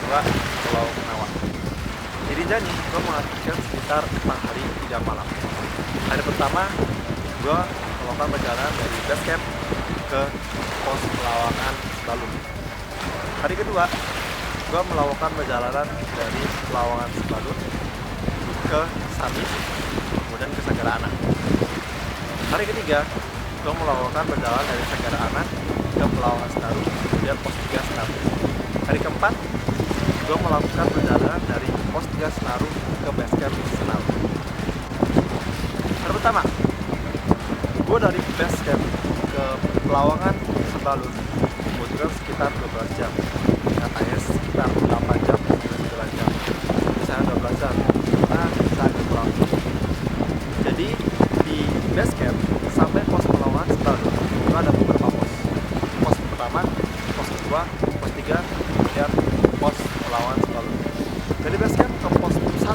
kedua Pulau Kenawa. Di Rinjani gue menghabiskan sekitar 4 hari 3 malam. Hari pertama gue melakukan perjalanan dari base camp ke pos pelawangan Sebalun. Hari kedua gue melakukan perjalanan dari Pelawangan Sebalun ke Samit, kemudian ke Sagara Anak. Hari ketiga gue melakukan perjalanan dari Sagara Anak ke Pelawangan Senaru, kemudian pos 3 Senaru. Hari keempat gue melakukan perjalanan dari pos 3 Senaru ke base camp Senaru. Hari pertama gue dari base camp ke Pelawangan Sebalun membutuhkan sekitar 12 jam, katanya sekitar 8 jam, 9 jam, misalnya 12 jam, kita bisa kurang. Jadi di base camp sampai pos Pelawangan Sebalun itu ada beberapa pos. Pos pertama, pos kedua, pos 3, kemudian pos Pelawangan Sebalun. Dari base camp ke pos 1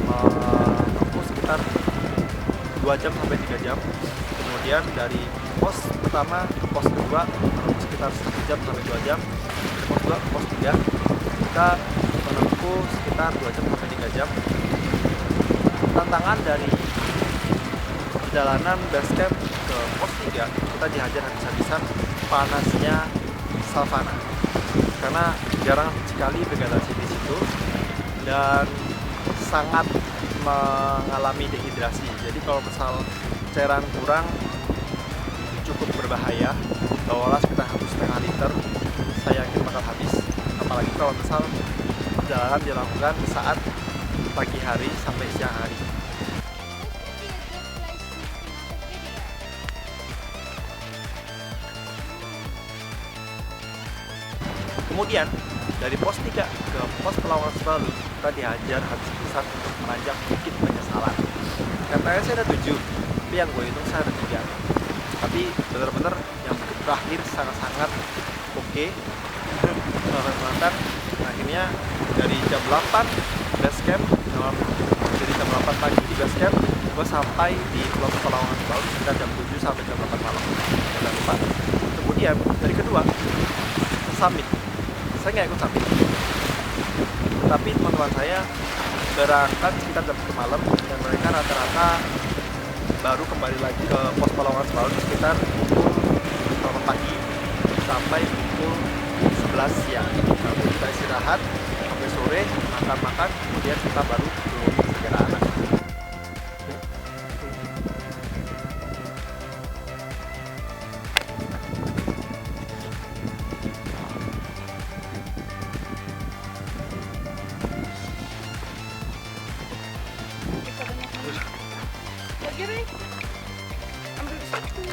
menempuh sekitar 2 jam sampai 3 jam. Kemudian dari pos pertama ke pos kedua menempuh sekitar 1 jam sampai 2 jam. Dari pos 2 ke pos 3 kita menempuh sekitar 2 jam sampai 3 jam. Tantangan dari perjalanan base camp ke pos 3 kita dihajar habis-habisan panasnya savana, karena jarang sekali vegetasi di situ dan sangat mengalami dehidrasi. Jadi kalau misal cairan kurang cukup berbahaya, bawalah sekitar 1,5 liter, saya yakin bakal habis. Apalagi kalau misal perjalanan dilakukan saat pagi hari sampai siang hari. Kemudian dari pos 3 ke pos Pelawangan Sebalun kita dihajar habis-habisan untuk menanjak Bukit Penyesalan. Katanya saya ada 7, tapi yang gue hitung saya ada 3. Tapi bener-bener yang bukit terakhir sangat-sangat oke. Mantan akhirnya dari jam 8 base camp, dari jam 8 pagi di base camp, gue sampai di Pulau Pelawangan Sebalun sekitar jam 7 sampai jam 8 malam. Jangan lupa. Kemudian dari kedua Summit. Saya nggak ikut Summit, tetapi teman-teman saya berangkat sekitar jam 1 malam dan mereka rata-rata baru kembali lagi ke pos Pelawangan Sebalun sekitar pukul 8 pagi sampai pukul 11 siang. Lalu kita istirahat sampai sore, makan-makan, kemudian kita baru turun ke Sagara Anak. Kiri, ambil di situ.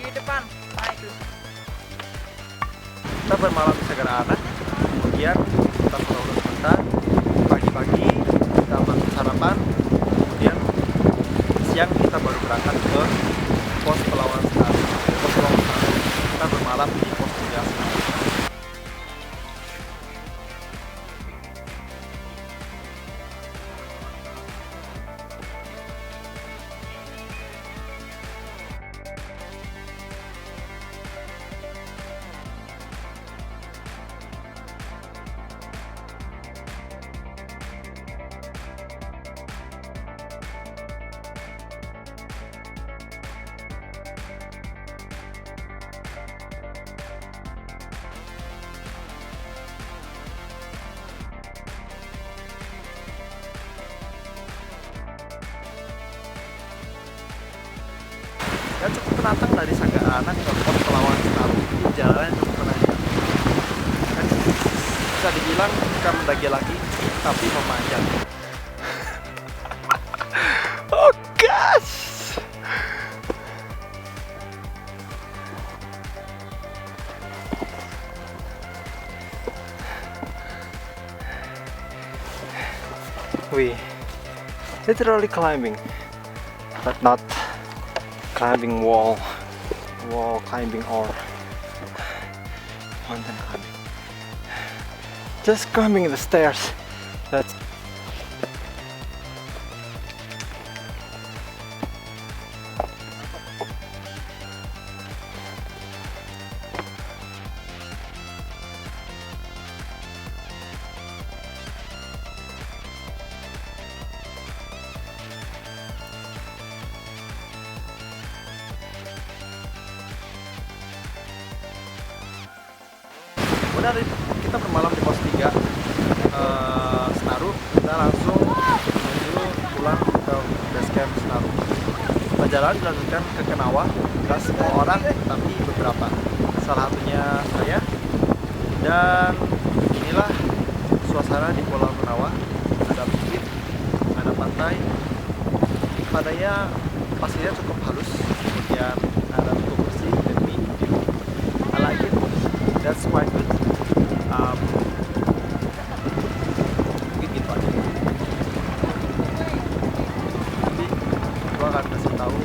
Di depan, nah itu. Kita bermalam di Sagara Anak, kemudian kita pulang sebentar, pagi-pagi kita makan sarapan, kemudian siang kita baru berangkat ke pos Pelawangan Senaru. Dari pos Pelawangan Senaru kita bermalam di pos 3 Senaru. Ya cukup menantang dari Sagara Anak ke pos Pelawangan Senaru. Ini jalannya cukup menantang. Dan bisa dibilang bukan mendaki lagi, tapi memanjat. Oh gosh! We literally climbing, but not climbing wall climbing or mountain climbing. Just climbing the stairs. That's kita bermalam di pos 3 Senaru. Kita langsung menuju pulang ke base camp Senaru. Perjalanan dilanjutkan ke Kenawa. Gak semua orang, tapi beberapa. Salah satunya saya. Dan inilah suasana di Pulau Kenawa. Ada bukit, ada pantai. Pantainya pasirnya cukup halus, kemudian ada cukup bersih dan clean. I like it. That's quite good. Mungkin gitu aja. Nanti gua akan kasih tahu